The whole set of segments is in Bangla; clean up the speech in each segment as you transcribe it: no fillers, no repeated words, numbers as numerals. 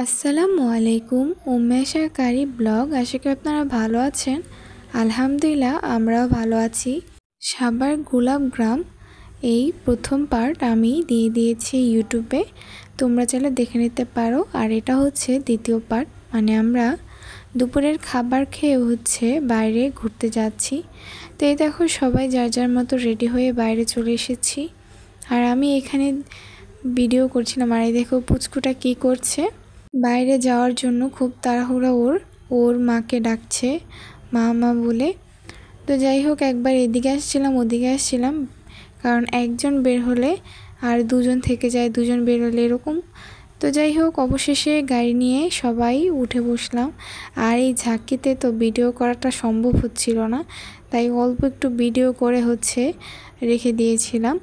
আসসালামু আলাইকুম। উম্মেশা কারি ব্লগ। আশা করি আপনারা ভালো আছেন। আলহামদুলিল্লাহ আমরাও ভালো আছি। সাভার গোলাপ গ্রাম এই প্রথম পার্ট আমি দিয়ে দিয়েছি ইউটিউবে, তোমরা চাইলে দেখে নিতে পারো। আর এটা হচ্ছে দ্বিতীয় পার্ট, মানে আমরা দুপুরের খাবার খেয়ে বাইরে ঘুরতে যাচ্ছি। তো এই দেখো সবাই যার যার মতো রেডি হয়ে বাইরে চলে এসেছি, আর আমি এখানে ভিডিও করছিলাম। আর এই দেখো পুচকুটা কি করছে, বাইরে যাওয়ার জন্য খুব তাড়াহুড়া ওর মাকে ডাকছে মা মা বলে। তো যাই হোক, একবার এদিকে আসছিলাম ওদিকে আসছিলাম, কারণ একজন বের হলে আর দুজন থেকে যায়, দুজন বের হলে এরকম। তো যাই হোক, অবশেষে গাড়ি নিয়ে সবাই উঠে বসলাম। আর এই ঝাঁকিতে তো ভিডিও করাটা সম্ভব হচ্ছিল না, তাই অল্প একটু ভিডিও করে রেখে দিয়েছিলাম।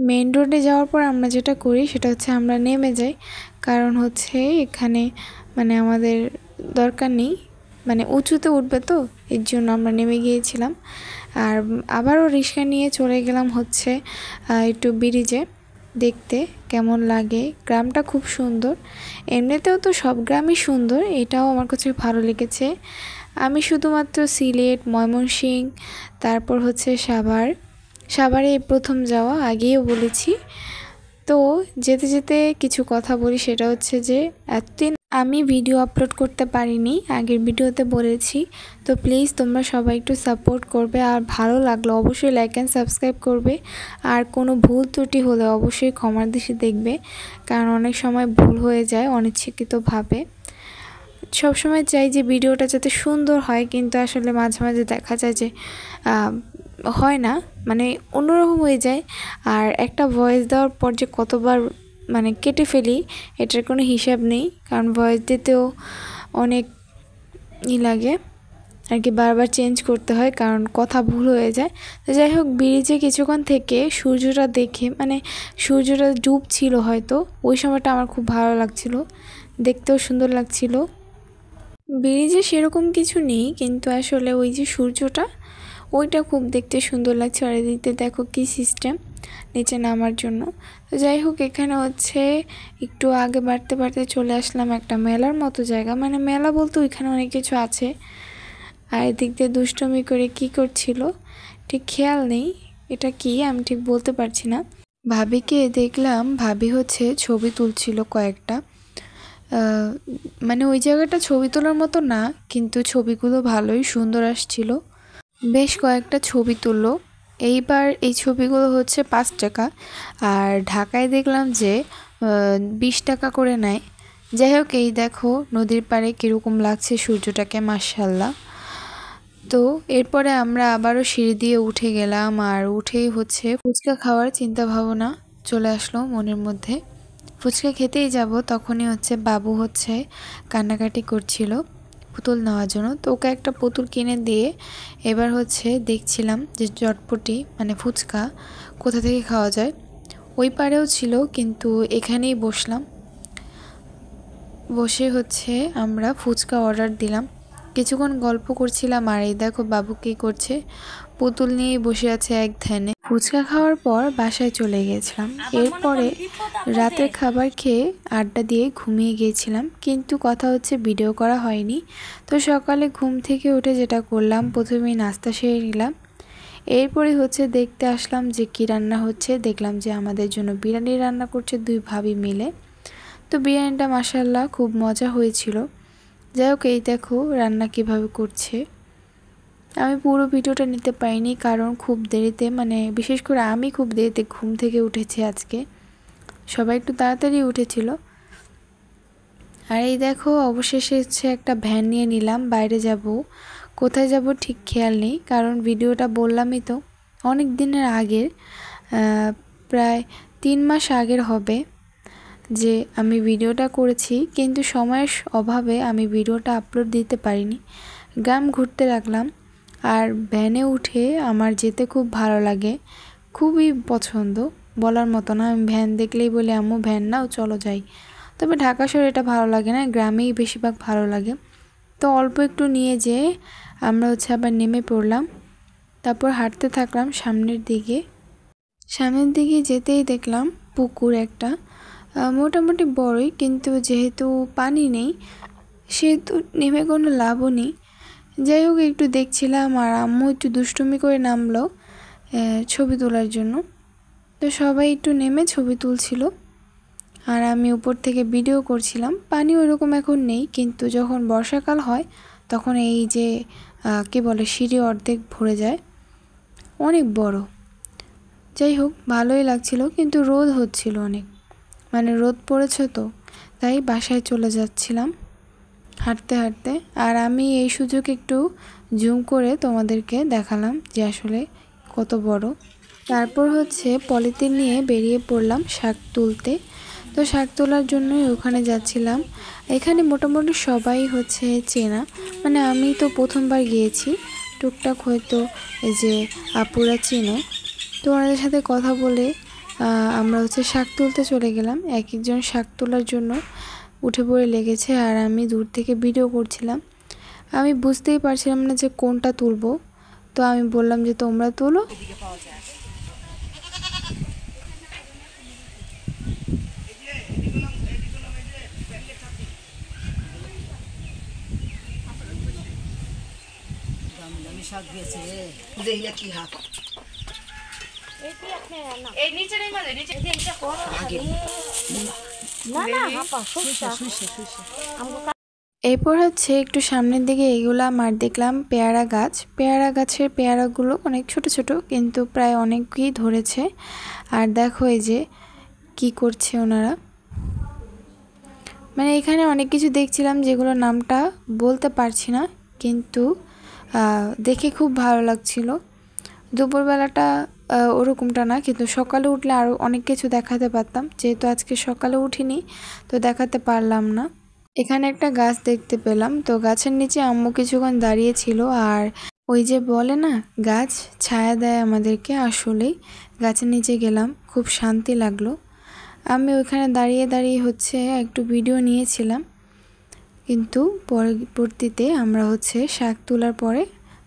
মেন রোডে যাওয়ার পর আমরা যেটা করি সেটা হচ্ছে আমরা নেমে যাই, কারণ এখানে মানে আমাদের দরকার নেই, মানে উঁচুতে উঠবে, তো এর জন্য আমরা নেমে গিয়েছিলাম। আর আবারও রিক্সা নিয়ে চলে গেলাম একটু ব্রিজে, দেখতে কেমন লাগে। গ্রামটা খুব সুন্দর, এমনিতেও তো সব গ্রামই সুন্দর, এটাও আমার কাছে ভালো লেগেছে। আমি শুধুমাত্র সিলেট, ময়মনসিংহ, তারপর সাভারে এই প্রথম যাওয়া, আগেও বলেছি। তো যেতে যেতে কিছু কথা বলি, সেটা হচ্ছে যে এতদিন আমি ভিডিও আপলোড করতে পারিনি, আগের ভিডিওতে বলেছি। তো প্লিজ তোমরা সবাই একটু সাপোর্ট করবে, আর ভালো লাগলো অবশ্যই লাইক অ্যান্ড সাবস্ক্রাইব করবে। আর কোনো ভুল ত্রুটি হলে অবশ্যই ক্ষমার দৃষ্টি দেখবে, কারণ অনেক সময় ভুল হয়ে যায় অনিচ্ছাকৃতভাবে। সবসময় চাই যে ভিডিওটা যাতে সুন্দর হয়, কিন্তু আসলে মাঝে মাঝে দেখা যায় যে হয় না, মানে অন্যরকম হয়ে যায়। আর একটা ভয়েস দেওয়ার পর যে কতবার মানে কেটে ফেলি, এটার কোনো হিসাব নেই, কারণ ভয়েস দিতেও অনেক লাগে আর কি, বারবার চেঞ্জ করতে হয় কারণ কথা ভুল হয়ে যায়। তো যাই হোক, ব্রিজে কিছুক্ষণ থেকে সূর্যটা দেখে, মানে সূর্যটা ডুবছিল হয়তো, ওই সময়টা আমার খুব ভালো লাগছিল, দেখতেও সুন্দর লাগছিল। ব্রিজে সেরকম কিছু নেই, কিন্তু আসলে ওই যে সূর্যটা, ওইটা খুব দেখতে সুন্দর লাগছে। আর এদিকে দেখো কি সিস্টেম নিচে নামার জন্য। তো যাই হোক, এখানে একটু আগে বাড়তে বাড়তে চলে আসলাম একটা মেলার মতো জায়গা, মানে মেলা বলতে ওইখানে অনেক কিছু আছে। আর এদিক দিয়ে দুষ্টমি করে কি করছিল ঠিক খেয়াল নেই, এটা কি আমি ঠিক বলতে পারছি না। ভাবিকে দেখলাম, ভাবি ছবি তুলছিল কয়েকটা, মানে ওই জায়গাটা ছবি তোলার মতো না, কিন্তু ছবিগুলো ভালোই সুন্দর আসছিল, বেশ কয়েকটা ছবি তুললো। এইবার এই ছবিগুলো 5 টাকা, আর ঢাকায় দেখলাম যে 20 টাকা করে নেয়। যাই হোক, এই দেখো নদীর পাড়ে কীরকম লাগছে সূর্যটাকে, মাশাআল্লাহ। তো এরপরে আমরা আবারও সিঁড়ি দিয়ে উঠে গেলাম, আর উঠেই ফুচকা খাওয়ার চিন্তা ভাবনা চলে আসলো মনের মধ্যে। ফুচকা খেতেই যাব, তখনই বাবু কান্নাকাটি করছিল পুতুল নেওয়ার জন্য। তো ওকে একটা পুতুল কিনে দিয়ে এবার দেখছিলাম যে চটপটি মানে ফুচকা কোথা থেকে খাওয়া যায়। ওই পাড়েও ছিল, কিন্তু এখানেই বসলাম, বসে আমরা ফুচকা অর্ডার দিলাম, কিছুক্ষণ গল্প করছিলাম। আর এই দেখো বাবু কী করছে, পুতুল নিয়েই বসে আছে এক ধ্যানে। ফুচকা খাওয়ার পর বাসায় চলে গিয়েছিলাম, এরপরে রাতের খাবার খেয়ে আড্ডা দিয়ে ঘুমিয়ে গিয়েছিলাম, কিন্তু কথা ভিডিও করা হয়নি। তো সকালে ঘুম থেকে উঠে যেটা করলাম, প্রথমেই নাস্তা সেরে নিলাম, এরপরে দেখতে আসলাম যে কী রান্না হচ্ছে। দেখলাম যে আমাদের জন্য বিরিয়ানি রান্না করছে দুই ভাবি মিলে। তো বিরিয়ানিটা মাশাআল্লাহ খুব মজা হয়েছিল। যাই হোক, এই দেখো রান্না কিভাবে করছে। আমি পুরো ভিডিওটা নিতে পারিনি, কারণ খুব দেরিতে, মানে বিশেষ করে আমি খুব দেরিতে ঘুম থেকে উঠেছি আজকে, সবাই একটু তাড়াতাড়ি উঠেছিল। আর এই দেখো অবশেষে একটা ভ্যান নিয়ে নিলাম, বাইরে যাব, কোথায় যাব ঠিক খেয়াল নেই, কারণ ভিডিওটা বললামই তো অনেক দিনের আগের, প্রায় 3 মাস আগের হবে যে আমি ভিডিওটা করেছি, কিন্তু সময়ের অভাবে আমি ভিডিওটা আপলোড দিতে পারিনি। গ্রাম ঘুরতে লাগলাম, আর ভ্যানে উঠে আমার যেতে খুব ভালো লাগে, খুবই পছন্দ, বলার মতো না। আমি ভ্যান দেখলেই বলি আম্মু ভ্যান নাও, চলো যাই। তবে ঢাকা শহরে এটা ভালো লাগে না, গ্রামেই বেশিরভাগ ভালো লাগে। তো অল্প একটু নিয়ে যেয়ে আমরা আবার নেমে পড়লাম, তারপর হাঁটতে থাকলাম সামনের দিকে যেতেই দেখলাম পুকুর একটা, মোটামুটি বড়ই, কিন্তু যেহেতু পানি নেই সেহেতু নেমে কোনো লাভও নেই। যাই হোক, একটু দেখছিলাম আর আম্মু একটু দুষ্টুমি করে নামলো ছবি তোলার জন্য। তো সবাই একটু নেমে ছবি তুলছিল আর আমি উপর থেকে ভিডিও করছিলাম। পানি ওইরকম এখন নেই, কিন্তু যখন বর্ষাকাল হয় তখন এই যে কী বলে সিঁড়ি অর্ধেক ভরে যায়, অনেক বড়। যাই হোক, ভালোই লাগছিল, কিন্তু রোদ হচ্ছিল অনেক, মানে রোদ পড়েছে তো, তাই বাসায় চলে যাচ্ছিলাম হাঁটতে হাঁটতে। আর আমি এই সুযোগ একটু জুম করে তোমাদেরকে দেখালাম যে আসলে কত বড়। তারপর হচ্ছে পলিথিন নিয়ে বেরিয়ে পড়লাম শাক তুলতে। তো শাক তোলার জন্যই ওখানে যাচ্ছিলাম। এখানে মোটামুটি সবাই হচ্ছে চেনা, মানে আমি তো প্রথমবার গিয়েছি, টুকটাক হয়তো এই যে আপুরা চিনো। তো ওনাদের সাথে কথা বলে আমরা হচ্ছে শাক তুলতে চলে গেলাম। এক একজন শাক তোলার জন্য উঠে পড়ে লেগেছে আর আমি দূর থেকে ভিডিও করছিলাম। আমি বুঝতেই পারছিলাম না যে কোনটা তুলবো, তো আমি বললাম যে তোমরা তোলো। এরপর হচ্ছে একটু সামনের দিকে এগোলাম আর দেখলাম পেয়ারা গাছ। পেয়ারা গাছের পেয়ারাগুলো অনেক ছোট ছোট, কিন্তু প্রায় অনেকই ধরেছে। আর দেখো এই যে কি করছে ওনারা, মানে এখানে অনেক কিছু দেখছিলাম যেগুলো নামটা বলতে পারছি না, কিন্তু দেখে খুব ভালো লাগছিল। দুপুরবেলাটা ওরকমটা না, কিন্তু সকালে উঠলে আরও অনেক কিছু দেখাতে পারতাম, যেহেতু আজকে সকালে উঠিনি তো দেখাতে পারলাম না। এখানে একটা গাছ দেখতে পেলাম, তো গাছের নিচে আম্মু কিছুক্ষণ দাঁড়িয়েছিল। আর ওই যে বলে না গাছ ছায়া দেয় আমাদেরকে, আসলেই গাছের নিচে গেলাম, খুব শান্তি লাগলো। আমি ওইখানে দাঁড়িয়ে দাঁড়িয়ে হচ্ছে একটু ভিডিও নিয়েছিলাম, কিন্তু পরবর্তীতে আমরা হচ্ছে শাক তোলার পরে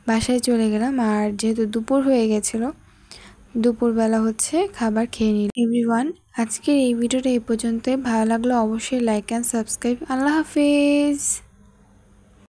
বাসায় চলে গেলাম। আর যেহেতু দুপুর হয়ে গেছিলো, দুপুরবেলা হচ্ছে খাবার খেয়ে নিই। এভরিওয়ান, আজকের এই ভিডিওটা এই পর্যন্তই। ভালো লাগলো অবশ্যই লাইক অ্যান্ড সাবস্ক্রাইব। আল্লাহ হাফেজ।